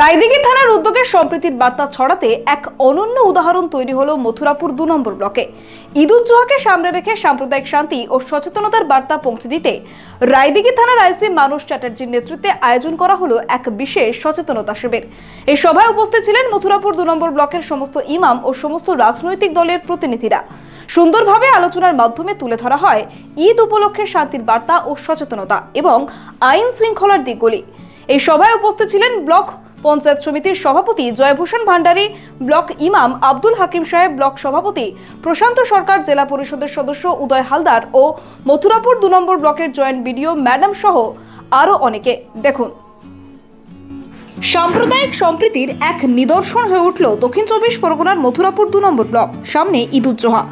রায়দিঘি থানার উদ্যোগে সম্প্রীতির বার্তা ছড়াতে এক অনন্য উদাহরণ তৈরি হলো মথুরাপুর ২ নম্বর ব্লকে। ঈদ-উজ-জোহাকে সামনে রেখে সাম্প্রদায়িক শান্তি ও সচেতনতার বার্তা পৌঁছে দিতে রায়দিঘি থানার আইসি মানস চ্যাটার্জির নেতৃত্বে আয়োজন করা হলো এক বিশেষ সচেতনতা শিবির। এই সভায় উপস্থিত ছিলেন মথুরাপুর ২ নম্বর ব্লকের সমস্ত ইমাম ও সমস্ত রাজনৈতিক দলের প্রতিনিধিরা। সুন্দরভাবে আলোচনার মাধ্যমে তুলে ধরা হয় ঈদ উপলক্ষে শান্তির বার্তা ও সচেতনতা এবং আইন শৃঙ্খলার দিকগুলি। এই সভায় উপস্থিত ছিলেন ব্লক পঞ্চায়েত সমিতির সভাপতি জয়ভূষণ ভান্ডারী, ব্লক ইমাম আব্দুল হাকিম সাহেব, ব্লক সভাপতি প্রশান্ত সরকার, জেলা পরিষদের সদস্য উদয় হালদার ও মথুরাপুর ২ নম্বর ব্লকের জয়েন্ট বিডিও ম্যাডাম সহ আরো অনেকে। দেখুন, সাম্প্রদায়িক সম্প্রীতির এক নিদর্শন হয়ে উঠল দক্ষিণ ২৪ পরগনার মথুরাপুর ২ নম্বর ব্লক। সামনে ঈদ-উজ-জোহা,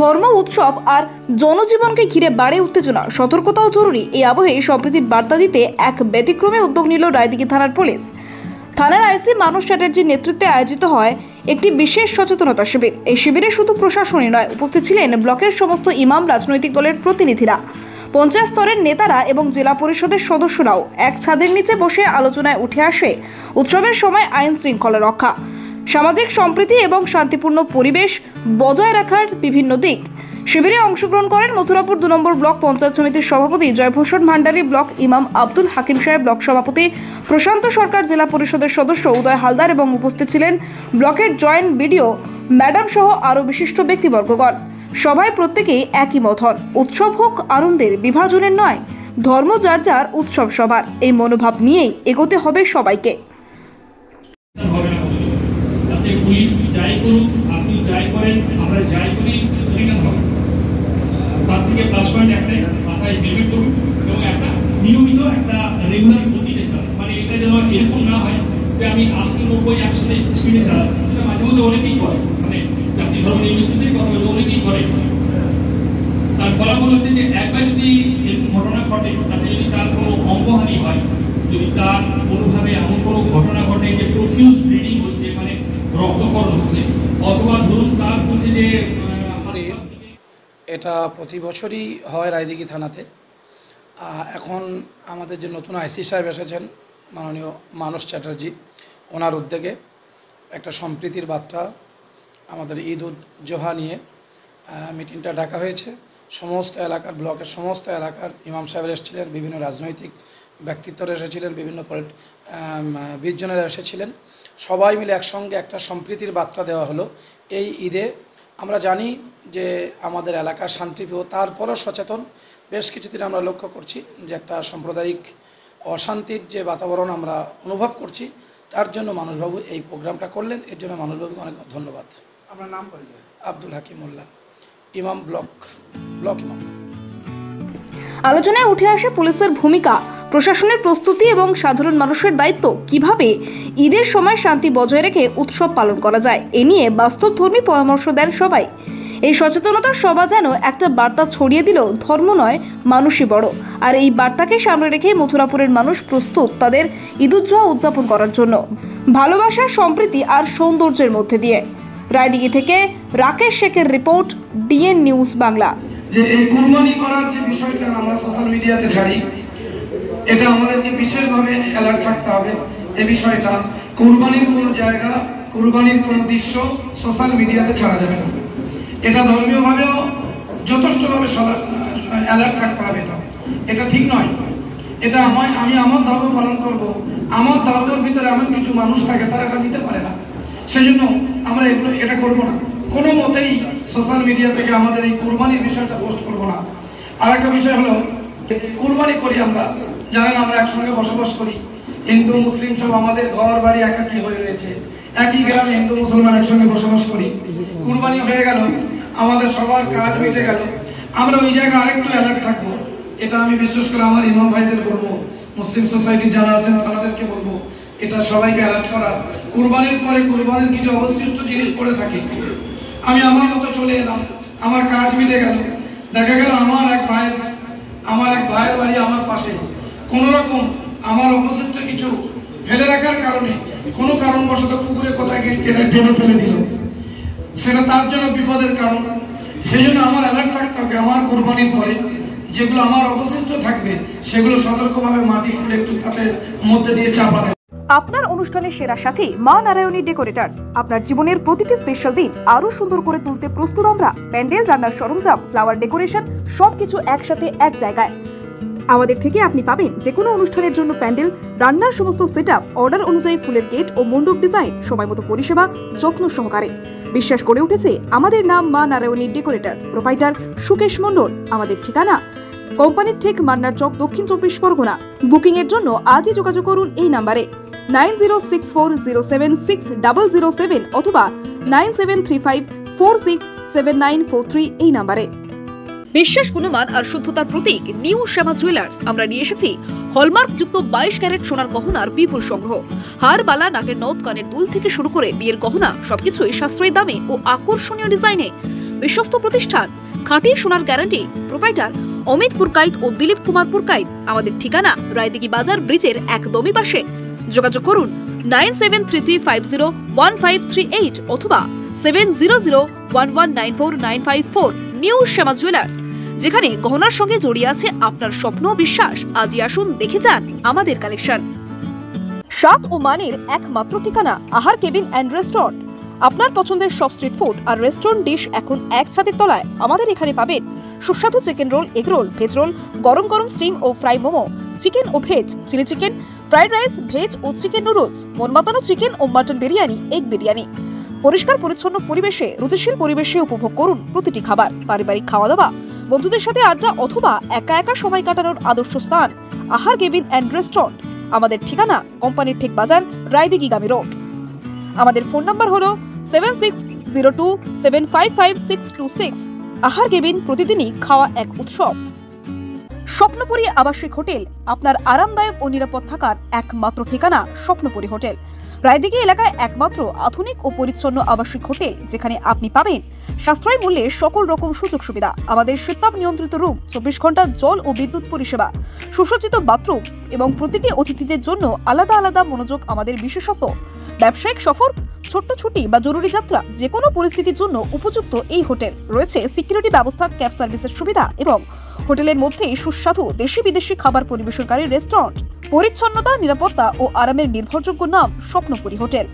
ধর্ম উৎসব আর জনজীবনকে ঘিরে বাড়ে উত্তেজনা, সতর্কতাও জরুরি। এই আবহে সম্প্রীতির বার্তা দিতে এক ব্যতিক্রমী উদ্যোগ নিল রায়দিঘি থানার পুলিশ। থানার আইসি মানস চ্যাটার্জির নেতৃত্বে আয়োজিত হয় একটি বিশেষ সচেতনতা শিবির। এই শিবিরে শুধু প্রশাসনই নয়, উপস্থিত ছিলেন ব্লকের সমস্ত ইমাম, রাজনৈতিক দলের প্রতিনিধিরা, পঞ্চায়েত স্তরের নেতারা এবং জেলা পরিষদের সদস্যরাও। এক ছাদের নিচে বসে আলোচনায় উঠে আসে উৎসবের সময় আইন শৃঙ্খলা রক্ষা, সামাজিক সম্প্রীতি এবং শান্তিপূর্ণ পরিবেশ বজায় রাখার বিভিন্ন দিক। শিবিরে অংশগ্রহণ করেন মথুরাপুর ২ নম্বর ব্লক পঞ্চায়েত সমিতির সভাপতি জয়ভূষণ ভান্ডারী, ব্লক ইমাম আব্দুল হাকিম সাহেব, ব্লক সভাপতি প্রশান্ত সরকার, জেলা পরিষদের সদস্য উদয় হালদার এবং উপস্থিত ছিলেন ব্লকের জয়েন্ট বিডিও ম্যাডাম সহ আরও বিশিষ্ট ব্যক্তিবর্গগণ। সভায় প্রত্যেকেই একই মত হন, উৎসব হোক আনন্দের, বিভাজনের নয়, ধর্ম যার যার, উৎসব সবার। এই মনোভাব নিয়েই এগোতে হবে সবাইকে। পুলিশ যাই করুক, আপনি যাই করেন, আমরা যাই করি, তার থেকে প্লাস পয়েন্ট একটা মাথায় হেলমেট করুন এবং একটা নিয়মিত একটা রেগুলার গতিতে চালান। মানে এটা যেন এরকম না হয় যে আমি ৮০-৯০ স্পিডে চালাচ্ছি, সেটা মাঝে মধ্যে অনেকেই করে, মানে জাতি ধর্ম নির্বিশেষে কথা বলতে অনেকেই করে। তার ফলাফল হচ্ছে যে একবার যদি এরকম ঘটনা ঘটে, তাতে যদি তার কোনো অঙ্গহানি হয়, যদি তার কোনোভাবে এমন কোনো ঘটনা ঘটে যে প্রফিউজ ব্লিডিং হচ্ছে, মানে রক্তকরণ হচ্ছে, অথবা ধরুন তার হচ্ছে যে এটা প্রতি বছরই হয় রায়দিঘি থানাতে। এখন আমাদের যে নতুন আইসি সাহেব এসেছেন মাননীয় মানস চ্যাটার্জি, ওনার উদ্যোগে একটা সম্প্রীতির বার্তা আমাদের ঈদ-উজ-জোহা নিয়ে মিটিংটা ডাকা হয়েছে। সমস্ত এলাকার, ব্লকের সমস্ত এলাকার ইমাম সাহেবরা এসেছিলেন, বিভিন্ন রাজনৈতিক ব্যক্তিত্বরা এসেছিলেন, বিভিন্ন 20 জনেরা এসেছিলেন। সবাই মিলে একসঙ্গে একটা সম্প্রীতির বার্তা দেওয়া হলো। এই ঈদে আমরা জানি যে আমাদের এলাকা শান্তিপ্রিয়, তারপরও সচেতন। বেশ কিছুদিন আমরা লক্ষ্য করছি যে একটা সাম্প্রদায়িক অশান্তির যে বাতাবরণ আমরা অনুভব করছি, তার জন্য মানসবাবু এই প্রোগ্রামটা করলেন। এর জন্য মানসবাবুকে অনেক ধন্যবাদ। আপনার নাম পরিচয়? আব্দুল হাকিম মোল্লা, ইমাম, ব্লক ইমাম। আলোচনায় উঠে আসে পুলিশের ভূমিকা, প্রশাসনের প্রস্তুতি এবং সাধারণ মানুষের দায়িত্ব। কিভাবে ঈদের সময় শান্তি বজায় রেখে উৎসব পালন করা যায়, এ নিয়ে বাস্তবধর্মী পরামর্শ দেন সবাই। এই সচেতনতার সভা যেন একটা বার্তা ছড়িয়ে দিল, ধর্ম নয়, মানুষই বড়। আর এই বার্তাকে সামনে রেখে মথুরাপুরের মানুষ প্রস্তুত তাদের ঈদ-উজ-জোহা উদযাপন করার জন্য, ভালোবাসা, সম্প্রীতি আর সৌন্দর্যের মধ্যে দিয়ে। রায়দিঘি থেকে রাকেশ শেখের রিপোর্ট, ডিএন নিউজ বাংলা। যে এই কুরবানি করার যে বিষয়টা আমরা সোশ্যাল মিডিয়াতে ছাড়ি, এটা আমাদেরকে বিশেষভাবে অ্যালার্ট থাকতে হবে। এই বিষয়টা কুরবানির কোনো জায়গা, কুরবানির কোনো দৃশ্য সোশ্যাল মিডিয়াতে ছাড়া যাবে না। এটা ধর্মীয়ভাবেও যথেষ্টভাবে অ্যালার্ট থাকতে হবে। এটা ঠিক নয়। এটা আমি আমার ধর্ম পালন করব, আমার ধর্মের ভিতরে এমন কিছু মানুষ থাকে তারা এটা নিতে পারে না, সেজন্য আমরা এটা করব না। কোনো মতেই সোশ্যাল মিডিয়া থেকে আমাদের এই কুরবানির বিষয়টা পোস্ট করব না। আর একটা বিষয় হলো, কুরবানি করি আমরা, জানেন আমরা একসঙ্গে বসবাস করি, হিন্দু মুসলিম সব আমাদের ঘর বাড়ি একাকি হয়ে রয়েছে, একই গ্রামে হিন্দু মুসলমান একসঙ্গে বসবাস করি। কুরবানি হয়ে গেল, আমাদের সবার কাজ মিটে গেল, আমরা ওই জায়গায় আরেকটু অ্যালার্ট থাকবো। এটা আমি বিশেষ করে আমার ইমাম ভাইদের বলবো, মুসলিম সোসাইটি যারা আছেন তাদেরকে বলবো, এটা সবাইকে অ্যালার্ট করা। কুরবানির পরে কুরবানির কিছু অবশিষ্ট জিনিস পড়ে থাকে, আমি আমার মতো চলে এলাম, আমার কাজ মিটে গেল, দেখা গেল আমার এক ভাইয়ের বাড়ি আমার পাশে, কোন রকম আমার অবশিষ্ট কিছু ফেলে রাখার কারণে কোনো কারণবশত পুকুরে কোথায় টেনে ফেলে দিল, সেটা তার জন্য বিপদের কারণ। সেই জন্য আমার অ্যালার্ট থাকতে হবে। আমার কুরবানির পরে যেগুলো আমার অবশিষ্ট থাকবে সেগুলো সতর্কভাবে মাটি খুঁড়ে একটু তাদের মধ্যে দিয়ে চাপা দেবে। আপনার অনুষ্ঠানের সেরা সাথী মা নারায়ণী ডেকোরেটার্স। আপনার জীবনের প্রতিটি স্পেশাল দিন আরো সুন্দর করে তুলতে প্রস্তুত আমরা। প্যান্ডেল, রান্নার সরঞ্জাম, ফ্লাওয়ার ডেকোরেশন সবকিছু একসাথে এক জায়গায়। আমাদের থেকে আপনি পাবেন যে কোনো অনুষ্ঠানের জন্য প্যান্ডেল, রান্নার সমস্ত সেটআপ, অর্ডার অনুযায়ী ফুলের গেট ও মণ্ডপ ডিজাইন, সময়মতো পরিষেবা, যত্ন সহকারে। বিশ্বাস করে উঠেছে আমাদের নাম মা নারায়ণী ডেকোরেটার্স। প্রোপাইটার সুকেশ মণ্ডল। আমাদের ঠিকানা কোম্পানির ঠিক মান্নার চক, দক্ষিণ 24 পরগনা। বুকিং এর জন্য আজই যোগাযোগ করুন এই নাম্বারে 9064076007 অথবা 9735467943 এই নাম্বারে। বিশ্বাস, গুণমান আর শুদ্ধতার প্রতীক নিউ শ্যামা জুয়েলার্স। আমরা নিয়ে এসেছি হলমার্ক যুক্ত 22 ক্যারেট সোনার গহনার বিপুল সংগ্রহ। হার, বালা, নাকের নথ, কানের দুল থেকে শুরু করে বিয়ের গহনা সবকিছুই সাশ্রয়ী দামে ও আকর্ষণীয় ডিজাইনে। বিশ্বস্ত প্রতিষ্ঠান, খাঁটি সোনার গ্যারান্টি। প্রোপাইটার অমিত পুরকাইত ও দিলীপ কুমার পুরকাইত। আমাদের ঠিকানা রায়দিঘি বাজার ব্রিজের একদমই পাশে। যোগাযোগ করুন 9733501538 অথবা 7001194954। নিউ শ্যামা জুয়েলার্স, যেখানে গহনার সঙ্গে জড়িয়ে আছে আপনার স্বপ্ন, বিশ্বাস। আজই আসুন, দেখে যান আমাদের কালেকশন। স্বাদ ও মানের একমাত্র ঠিকানা আহার কেবিন অ্যান্ড রেস্টুরেন্ট। আপনার পছন্দের সব স্ট্রিট ফুড আর রেস্টুরেন্ট ডিশ এখন এক ছাদের তলায়। আমাদের এখানে পাবেন সুস্বাদু chicken roll, egg roll, veg roll, গরম গরম স্টিম ও ফ্রাই মোমো, চিকেন ও veg, chilli chicken, fried rice, veg ও চিকেন নুডলস, মন মাতানো চিকেন ও মাটন বিরিয়ানি, এগ বিরিয়ানি। পরিষ্কার পরিচ্ছন্ন পরিবেশে, রুচিশীল পরিবেশে উপভোগ করুন প্রতিটি খাবার। পারিবারিক খাওয়া দাওয়া, বন্ধুদের সাথে আড্ডা অথবা একা একা সময় কাটানোর আদর্শ স্থান আহার কেবিন অ্যান্ড রেস্টুরেন্ট। আমাদের ঠিকানা কোম্পানির ঠিক বাজার, রায়দিঘি গামী রোড। আমাদের ফোন নাম্বার হলো 7602755626। আহার কেবিন, প্রতিদিনই খাওয়া এক উৎসব। স্বপ্নপুরী আবাসিক হোটেল, আপনার আরামদায়ক ও নিরাপদ থাকার একমাত্র ঠিকানা স্বপ্নপুরী হোটেল। রায়দিঘি এলাকায় একমাত্র আধুনিক ও পরিচ্ছন্ন আবাসিক হোটেল, যেখানে আপনি পাবেন সাশ্রয়ী মূল্যে সকল রকম সুযোগ সুবিধা। আমাদের শীতাপ নিয়ন্ত্রিত রুম, 24 ঘন্টা জল ও বিদ্যুৎ পরিষেবা, সুসজ্জিত বাথরুম এবং প্রতিটি অতিথিদের জন্য আলাদা আলাদা মনোযোগ আমাদের বিশেষত্ব। ব্যবসায়িক সফর, ছোট্ট ছুটি বা জরুরি যাত্রা, যে কোনো পরিস্থিতির জন্য উপযুক্ত এই হোটেল। রয়েছে সিকিউরিটি ব্যবস্থা, ক্যাব সার্ভিসের সুবিধা এবং হোটেলের মধ্যেই সুস্বাদু দেশি বিদেশি খাবার পরিবেশনকারী রেস্টুরেন্ট। পরিচ্ছন্নতা, নিরাপত্তা ও আরামের নির্ভরযোগ্য নাম স্বপ্নপুরী হোটেল।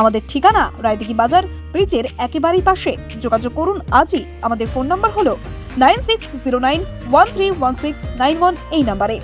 আমাদের ঠিকানা রায়দিঘি বাজার ব্রিজের একেবারেই পাশে। যোগাযোগ করুন আজই। আমাদের ফোন নাম্বার হলো 9609131691 এই নাম্বারে।